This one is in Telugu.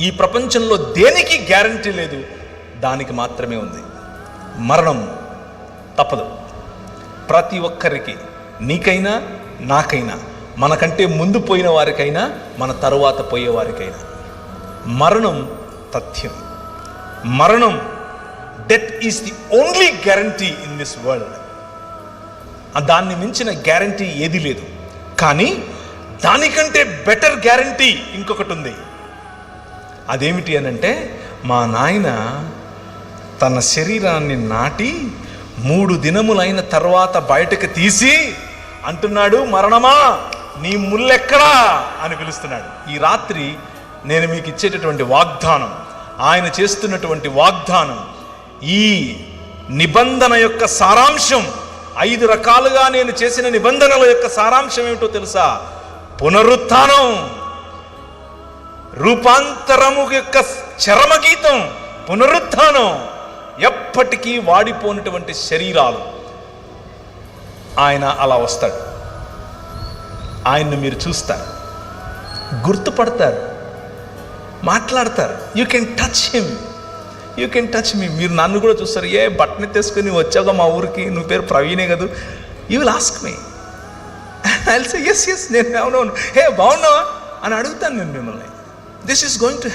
ఈ ప్రపంచంలో దేనికి గ్యారంటీ లేదు, దానికి మాత్రమే ఉంది. మరణం తప్పదు. ప్రతి ఒక్కరికి, నీకైనా నాకైనా, మనకంటే ముందు పోయిన వారికైనా మన తరువాత పోయేవారికైనా మరణం తథ్యం. మరణం, death is the only guarantee in this world. దాన్ని మించిన గ్యారంటీ ఏది లేదు. కానీ దానికంటే బెటర్ గ్యారంటీ ఇంకొకటి ఉంది. అదేమిటి అనంటే, మా నాయన తన శరీరాన్ని నాటి 3 దినములైన తర్వాత బయటకు తీసి అంటున్నాడు, మరణమా నీ ముల్లెక్కడా అని పిలుస్తున్నాడు. ఈ రాత్రి నేను మీకు ఇచ్చేటటువంటి వాగ్దానం, ఆయన చేస్తున్నటువంటి వాగ్దానం, ఈ నిబంధన యొక్క సారాంశం, 5 రకాలుగా నేను చేసిన నిబంధనల యొక్క సారాంశం ఏమిటో తెలుసా? పునరుత్థానం, రూపాంతరము యొక్క చరమగీతం పునరుత్థానం. ఎప్పటికీ వాడిపోయినటువంటి శరీరాలు. ఆయన అలా వస్తాడు. ఆయన్ను మీరు చూస్తారు, గుర్తుపడతారు, మాట్లాడతారు. You can touch him, you can touch me. మీరు నన్ను కూడా చూస్తారు. ఏ బట్టని తీసుకుని వచ్చావుగా మా ఊరికి, నువ్వు పేరు ప్రవీణే కదా, you will ask me. I will say yes, నేను అవునవును, హే బాగున్నావా అని అడుగుతాను నేను మిమ్మల్ని. This is going to